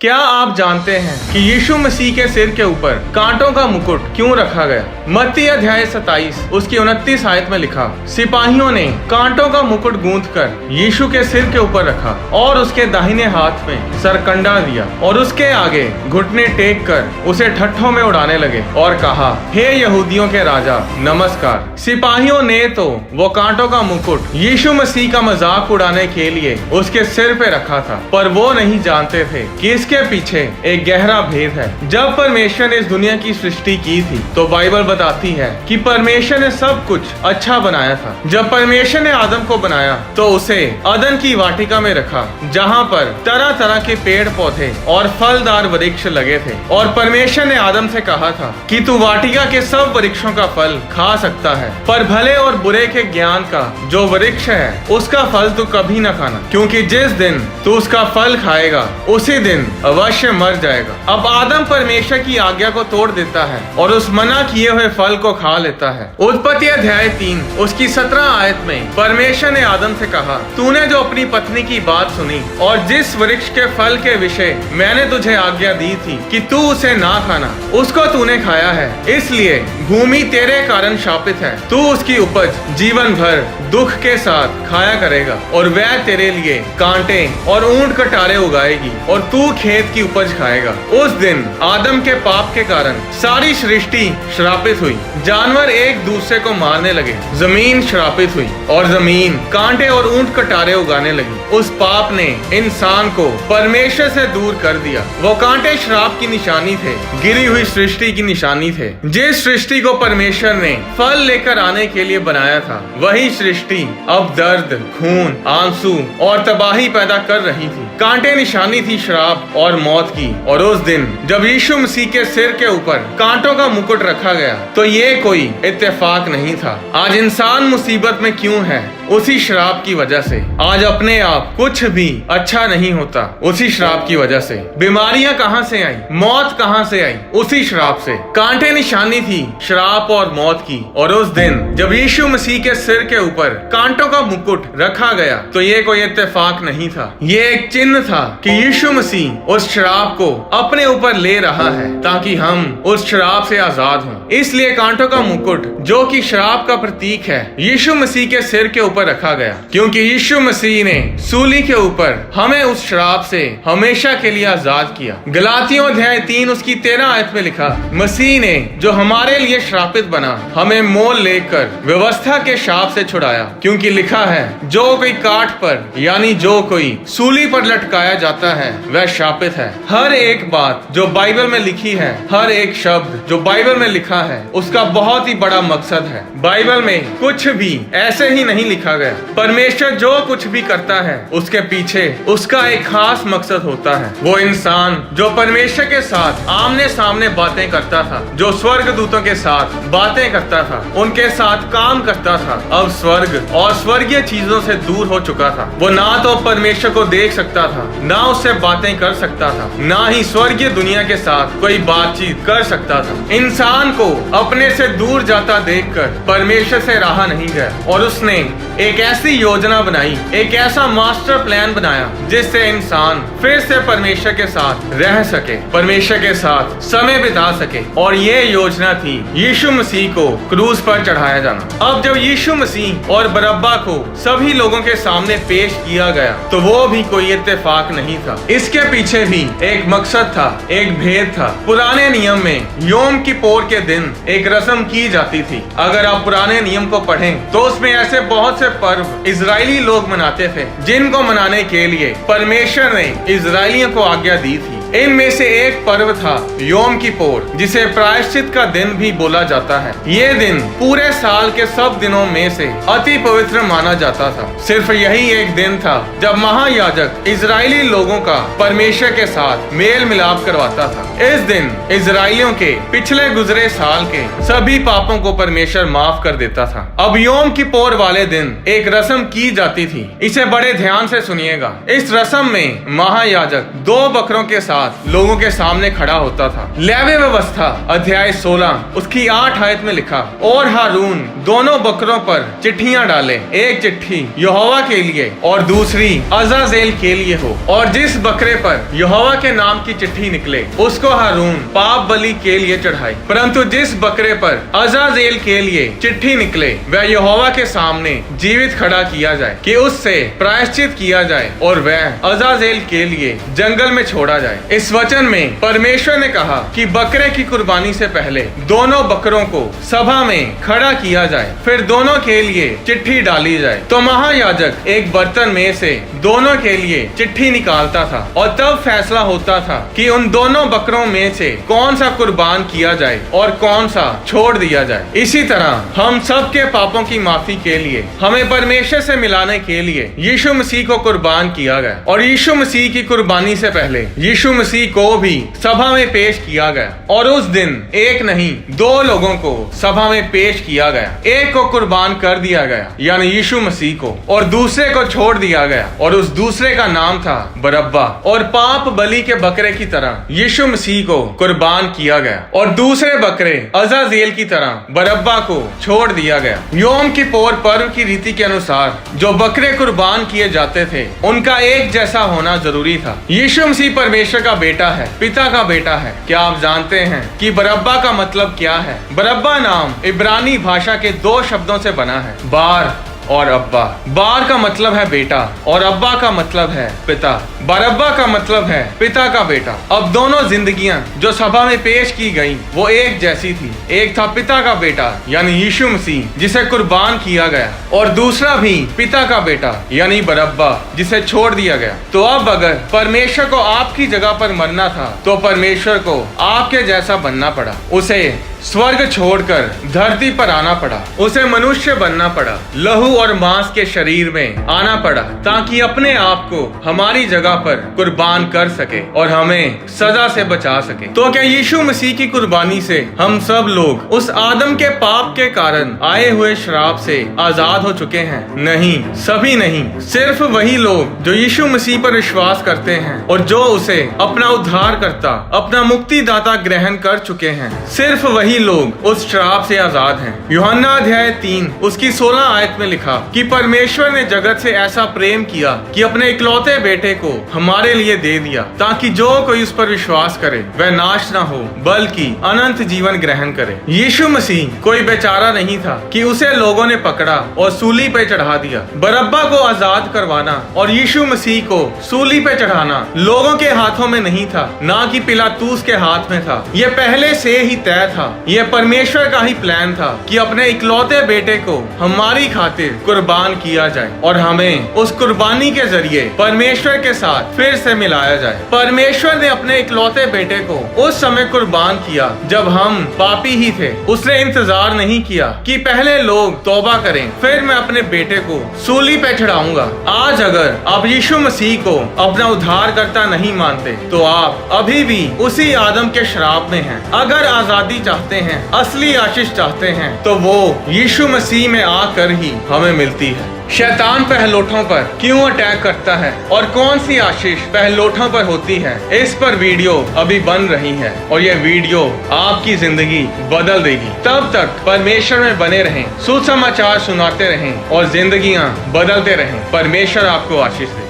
क्या आप जानते हैं कि यीशु मसीह के सिर के ऊपर कांटों का मुकुट क्यों रखा गया? मत्ती अध्याय 27 उसकी 29 आयत में लिखा, सिपाहियों ने कांटों का मुकुट गूंथकर यीशु के सिर के ऊपर रखा और उसके दाहिने हाथ में सरकंडा दिया और उसके आगे घुटने टेक कर उसे ठट्ठों में उड़ाने लगे और कहा, हे यहूदियों के राजा नमस्कार। सिपाहियों ने तो वो कांटों का मुकुट यीशु मसीह का मजाक उड़ाने के लिए उसके सिर पे रखा था, पर वो नहीं जानते थे कि इसके पीछे एक गहरा भेद है। जब परमेश्वर ने इस दुनिया की सृष्टि की थी तो बाइबल बताती है कि परमेश्वर ने सब कुछ अच्छा बनाया था। जब परमेश्वर ने आदम को बनाया तो उसे अदन की वाटिका में रखा, जहाँ पर तरह तरह के पेड़ पौधे और फलदार वृक्ष लगे थे, और परमेश्वर ने आदम से कहा था कि तू वाटिका के सब वृक्षों का फल खा सकता है, पर भले और बुरे के ज्ञान का जो वृक्ष है उसका फल तू कभी न खाना, क्योंकि जिस दिन तू उसका फल खाएगा उसी दिन अवश्य मर जाएगा। अब आदम परमेश्वर की आज्ञा को तोड़ देता है और उस मना किए हुए फल को खा लेता है। उत्पत्ति अध्याय 3 उसकी 17 आयत में परमेश्वर ने आदम से कहा, तूने जो अपनी पत्नी की बात सुनी और जिस वृक्ष के फल के विषय मैंने तुझे आज्ञा दी थी कि तू उसे ना खाना, उसको तूने खाया है, इसलिए भूमि तेरे कारण शापित है। तू उसकी उपज जीवन भर दुख के साथ खाया करेगा और वह तेरे लिए कांटे और ऊंट कटारे उगाएगी और तू खेत की उपज खाएगा। उस दिन आदम के पाप के कारण सारी सृष्टि श्रापित हुई। जानवर एक दूसरे को मारने लगे, जमीन श्रापित हुई और जमीन कांटे और ऊंट कटारे उगाने लगी। उस पाप ने इंसान को परमेश्वर से दूर कर दिया। वो कांटे श्राप की निशानी थे, गिरी हुई सृष्टि की निशानी थे। जिस सृष्टि को परमेश्वर ने फल लेकर आने के लिए बनाया था, वही सृष्टि अब दर्द, खून, आंसू और तबाही पैदा कर रही थी। कांटे निशानी थी श्राप और मौत की। और उस दिन जब यीशु मसीह के सिर के ऊपर कांटों का मुकुट रखा गया तो ये कोई इत्तेफाक नहीं था। आज इंसान मुसीबत में क्यों है? उसी श्राप की वजह से। आज अपने आप कुछ भी अच्छा नहीं होता, उसी श्राप की वजह से। बीमारियां कहां से आई, मौत कहां से आई? उसी श्राप से। कांटे निशानी थी श्राप और मौत की। और उस दिन जब यीशु मसीह के सिर के ऊपर कांटों का मुकुट रखा गया तो ये कोई इत्तेफाक नहीं था, ये एक चिन्ह था कि यीशु मसीह उस श्राप को अपने ऊपर ले रहा है ताकि हम उस श्राप से आजाद हों। इसलिए कांटों का मुकुट जो कि श्राप का प्रतीक है, यीशु मसीह के सिर के ऊपर रखा गया, क्योंकि यीशु मसीह ने सूली के ऊपर हमें उस श्राप से हमेशा के लिए आजाद किया। गलातियों अध्याय 3 उसकी 13 आयत में लिखा, मसीह ने जो हमारे लिए श्रापित बना हमें मोल लेकर व्यवस्था के शाप से छुड़ाया, क्योंकि लिखा है, जो कोई काठ पर यानी जो कोई सूली पर लटकाया जाता है वह शापित है। हर एक बात जो बाइबल में लिखी है, हर एक शब्द जो बाइबल में लिखा है, उसका बहुत ही बड़ा मकसद है। बाइबल में कुछ भी ऐसे ही नहीं लिखा गया। परमेश्वर जो कुछ भी करता है उसके पीछे उसका एक खास मकसद होता है। वो इंसान जो परमेश्वर के साथ आमने सामने बातें करता था, जो स्वर्ग दूतों के साथ बातें करता था, उनके साथ काम करता था, अब स्वर्ग और स्वर्गीय चीजों से दूर हो चुका था। वो ना तो परमेश्वर को देख सकता था, ना उससे बातें कर सकता था, ना ही स्वर्गीय दुनिया के साथ कोई बातचीत कर सकता था। इंसान को अपने से दूर जाता देखकर परमेश्वर से रहा नहीं गया और उसने एक ऐसी योजना बनाई, एक ऐसा मास्टर प्लान बनाया जिससे इंसान फिर से परमेश्वर के साथ रह सके, परमेश्वर के साथ समय बिता सके। और ये योजना थी यीशु मसीह को क्रूस पर चढ़ाया जाना। अब जब यीशु मसीह और बरअब्बा को सभी लोगों के सामने पेश किया गया तो वो भी कोई इत्तेफाक नहीं था। इसके पीछे भी एक मकसद था, एक भेद था। पुराने नियम में योम किप्पोर के दिन एक रस्म की जाती थी। अगर आप पुराने नियम को पढ़ें तो उसमें ऐसे बहुत से पर्व इजरायली लोग मनाते थे जिनको मनाने के लिए परमेश्वर ने इजरायलियों को आज्ञा दी थी। इनमें से एक पर्व था योम किप्पोर, जिसे प्रायश्चित का दिन भी बोला जाता है। ये दिन पूरे साल के सब दिनों में से अति पवित्र माना जाता था। सिर्फ यही एक दिन था जब महायाजक इजरायली लोगों का परमेश्वर के साथ मेल मिलाप करवाता था। इस दिन इजराइलियों के पिछले गुजरे साल के सभी पापों को परमेश्वर माफ कर देता था। अब योम किप्पोर वाले दिन एक रस्म की जाती थी। इसे बड़े ध्यान से सुनिएगा। इस रस्म में महायाजक 2 बकरों के साथ लोगों के सामने खड़ा होता था। लेवी व्यवस्था अध्याय 16 उसकी 8 आयत में लिखा, और हारून दोनों बकरों पर चिट्ठियां डाले, एक चिट्ठी यहोवा के लिए और दूसरी अजाजेल के लिए हो। और जिस बकरे पर यहोवा के नाम की चिट्ठी निकले उसको हारून पाप बलि के लिए चढ़ाए। परंतु जिस बकरे पर अजाजेल के लिए चिट्ठी निकले वह यहोवा के सामने जीवित खड़ा किया जाए कि उससे प्रायश्चित किया जाए और वह अजाजेल के लिए जंगल में छोड़ा जाए। इस वचन में परमेश्वर ने कहा कि बकरे की कुर्बानी से पहले दोनों बकरों को सभा में खड़ा किया जाए, फिर दोनों के लिए चिट्ठी डाली जाए। तो महायाजक एक बर्तन में से दोनों के लिए चिट्ठी निकालता था और तब फैसला होता था कि उन दोनों बकरों में से कौन सा कुर्बान किया जाए और कौन सा छोड़ दिया जाए। इसी तरह हम सब के पापों की माफी के लिए हमें परमेश्वर से मिलाने के लिए यीशु मसीह को कुर्बान किया गया। और यीशु मसीह की कुर्बानी से पहले यीशु मसीह को भी सभा में पेश किया गया। और उस दिन एक नहीं 2 लोगों को सभा में पेश किया गया। एक को कुर्बान कर दिया गया यानी यीशु मसीह को, और दूसरे को छोड़ दिया गया और उस दूसरे का नाम था बरअब्बा। और पाप बलि के बकरे की तरह यीशु मसीह को कुर्बान किया गया और दूसरे बकरे अजाजेल की तरह बरअब्बा को छोड़ दिया गया। योम किप्पोर पर्व की रीति के अनुसार जो बकरे कुर्बान किए जाते थे उनका एक जैसा होना जरूरी था। यीशु मसीह परमेश्वर का बेटा है, पिता का बेटा है। क्या आप जानते हैं कि बरअब्बा का मतलब क्या है? बरअब्बा नाम इब्रानी भाषा के 2 शब्दों से बना है, बार और अब्बा। बार का मतलब है बेटा और अब्बा का मतलब है पिता। बरअब्बा का मतलब है पिता का बेटा। अब दोनों जिंदगियां जो सभा में पेश की गई वो एक जैसी थी। एक था पिता का बेटा यानी यीशु मसीह जिसे कुर्बान किया गया, और दूसरा भी पिता का बेटा यानी बरअब्बा जिसे छोड़ दिया गया। तो अब अगर परमेश्वर को आपकी जगह पर मरना था तो परमेश्वर को आपके जैसा बनना पड़ा। उसे स्वर्ग छोड़कर धरती पर आना पड़ा। उसे मनुष्य बनना पड़ा, लहू और मांस के शरीर में आना पड़ा ताकि अपने आप को हमारी जगह पर कुर्बान कर सके और हमें सजा से बचा सके। तो क्या यीशु मसीह की कुर्बानी से हम सब लोग उस आदम के पाप के कारण आए हुए श्राप से आजाद हो चुके हैं? नहीं, सभी नहीं। सिर्फ वही लोग जो यीशु मसीह पर विश्वास करते हैं और जो उसे अपना उद्धारकर्ता, अपना मुक्तिदाता ग्रहण कर चुके हैं, सिर्फ वही लोग उस श्राप से आजाद हैं। यूहन्ना अध्याय 3 उसकी 16 आयत में लिखा कि परमेश्वर ने जगत से ऐसा प्रेम किया कि अपने इकलौते बेटे को हमारे लिए दे दिया ताकि जो कोई उस पर विश्वास करे वह नाश ना हो बल्कि अनंत जीवन ग्रहण करे। यीशु मसीह कोई बेचारा नहीं था कि उसे लोगों ने पकड़ा और सूली पे चढ़ा दिया। बरअब्बा को आजाद करवाना और यीशु मसीह को सूली पे चढ़ाना लोगों के हाथों में नहीं था, ना कि पिलातूस के हाथ में था। यह पहले से ही तय था। यह परमेश्वर का ही प्लान था कि अपने इकलौते बेटे को हमारी खातिर कुर्बान किया जाए और हमें उस कुर्बानी के जरिए परमेश्वर के साथ फिर से मिलाया जाए। परमेश्वर ने अपने इकलौते बेटे को उस समय कुर्बान किया जब हम पापी ही थे। उसने इंतजार नहीं किया कि पहले लोग तौबा करें फिर मैं अपने बेटे को सूली पे चढ़ाऊंगा। आज अगर आप यीशु मसीह को अपना उद्धारकर्ता नहीं मानते तो आप अभी भी उसी आदम के श्राप में हैं। अगर आजादी चाहते हैं, असली आशीष चाहते हैं तो वो यीशु मसीह में आकर ही हमें मिलती है। शैतान पहलोठों पर क्यों अटैक करता है और कौन सी आशीष पहलोठों पर होती है, इस पर वीडियो अभी बन रही है और यह वीडियो आपकी जिंदगी बदल देगी। तब तक परमेश्वर में बने रहें, सुसमाचार सुनाते रहें और जिंदगियां बदलते रहें। परमेश्वर आपको आशीष दे।